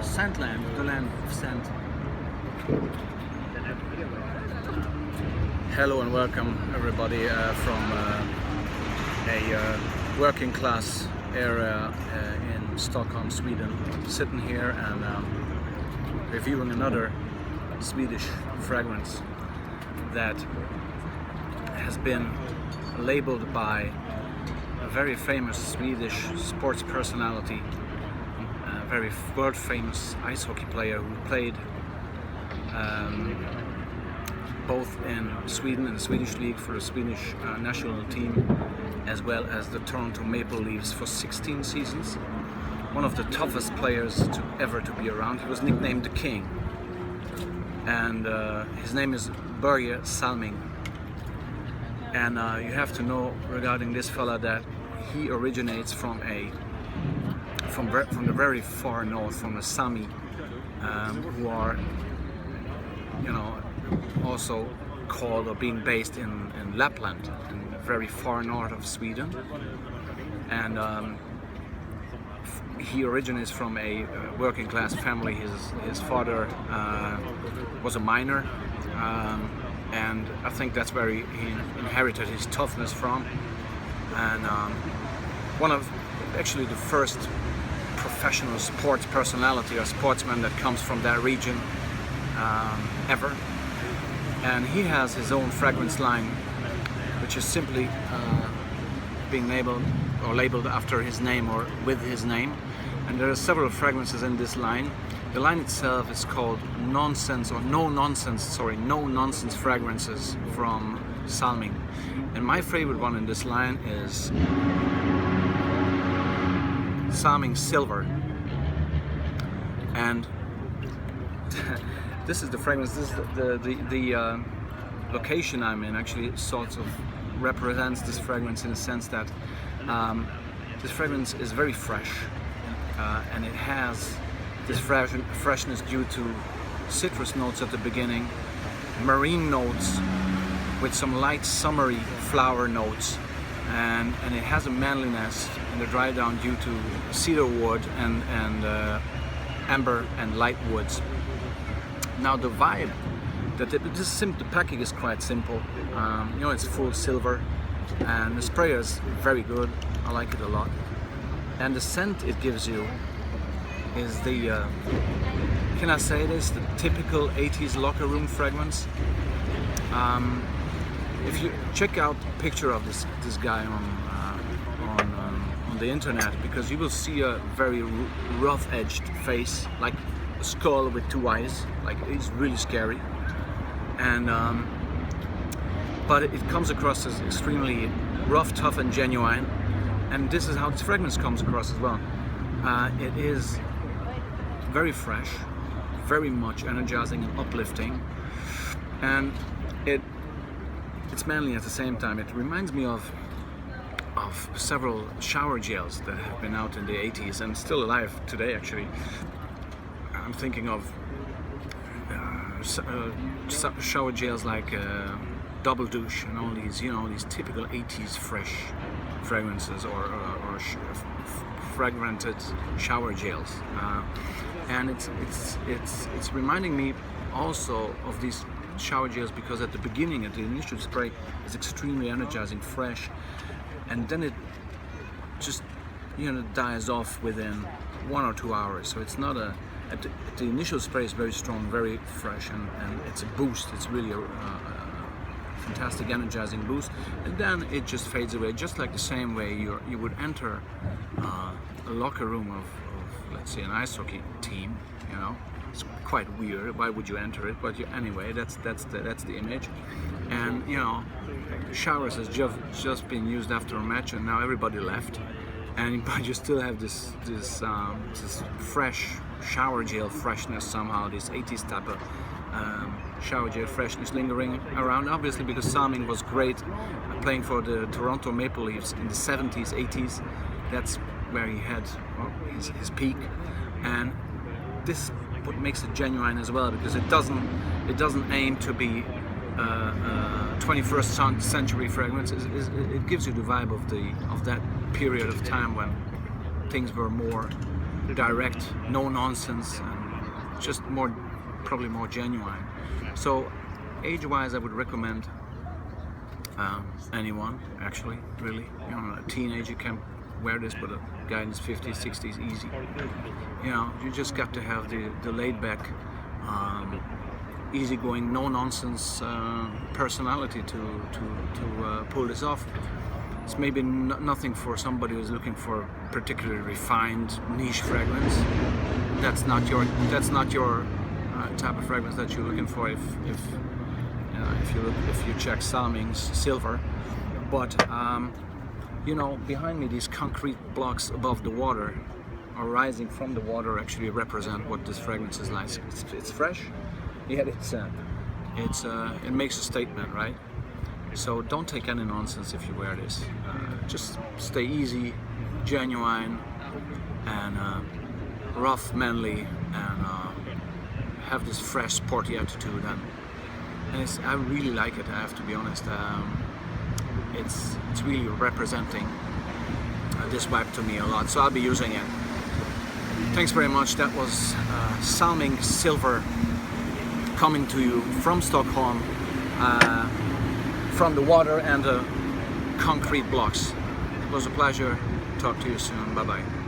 Sandland, the land of sand. Hello and welcome everybody from a working class area in Stockholm, Sweden. Sitting here and reviewing another Swedish fragrance that has been labeled by a very famous Swedish sports personality, a very world famous ice hockey player who played both in Sweden in the Swedish league for the Swedish national team, as well as the Toronto Maple Leafs for 16 seasons. One of the toughest players ever to be around. He was nicknamed the King, and his name is Börje Salming. And you have to know regarding this fella that he originates from the very far north, from the Sami, who are, you know, also called or being based in Lapland, in the very far north of Sweden. And he originates from a working class family. His father was a miner, and I think that's where he inherited his toughness from. And one of actually the first professional sports personality or sportsman that comes from that region ever. And he has his own fragrance line, which is simply being labeled after his name or with his name. And there are several fragrances in this line. The line itself is called No Nonsense Fragrances from Salming. And my favorite one in this line is Salming Silver. And this is the fragrance. This is the location I'm in actually sort of represents this fragrance in the sense that this fragrance is very fresh, and it has this freshness due to citrus notes at the beginning, marine notes with some light summery flower notes, and it has a manliness in the dry down due to cedar wood and amber and light woods. Now the vibe, the packing is quite simple. You know, it's full silver, and the spray is very good. I like it a lot. And the scent it gives you is the, can I say this, the typical 80s locker room fragrance. If you check out a picture of this guy on the internet, because you will see a very rough-edged face, like a skull with two eyes, like it's really scary. And but it comes across as extremely rough, tough, and genuine. And this is how this fragrance comes across as well. It is very fresh, very much energizing and uplifting, and it's manly at the same time. It reminds me of several shower gels that have been out in the 80s and still alive today actually. I'm thinking of shower gels like Double Douche and all these, you know, these typical 80s fresh fragrances or fragranted shower gels, and it's reminding me also of these shower gels because at the beginning, at the initial spray, is extremely energizing, fresh, and then it just, you know, dies off within 1 or 2 hours. So it's not the initial spray is very strong, very fresh, and it's a boost. It's really a fantastic energizing boost, and then it just fades away, just like the same way you would enter a locker room of let's say an ice hockey team. You know, it's quite weird. Why would you enter it? But anyway, that's the image. And you know, showers has just been used after a match, and now everybody left, but you still have this fresh shower gel freshness somehow, this 80s type of shower gel freshness lingering around, obviously because Salming was great playing for the Toronto Maple Leafs in the 70s, 80s. That's where he had his peak, and this is what makes it genuine as well, because it doesn't aim to be 21st century fragrance. It gives you the vibe of that period of time when things were more direct, no nonsense, and just probably more genuine. So age-wise, I would recommend anyone, actually, really. You know, a teenager can wear this, but a guy in his 50s, 60s, easy. You know, you just got to have the laid-back, easygoing, no-nonsense personality to pull this off. It's maybe nothing for somebody who's looking for particularly refined niche fragrance. That's not your type of fragrance that you're looking for if you check Salming Silver. But you know, behind me, these concrete blocks above the water or rising from the water actually represent what this fragrance is like. It's fresh, yet it makes a statement, right? So don't take any nonsense if you wear this. Just stay easy, genuine, and rough, manly, and have this fresh, sporty attitude. And I really like it, I have to be honest. It's really representing this vibe to me a lot, so I'll be using it. Thanks very much. That was Salming Silver coming to you from Stockholm, from the water and the concrete blocks. It was a pleasure. Talk to you soon. Bye bye.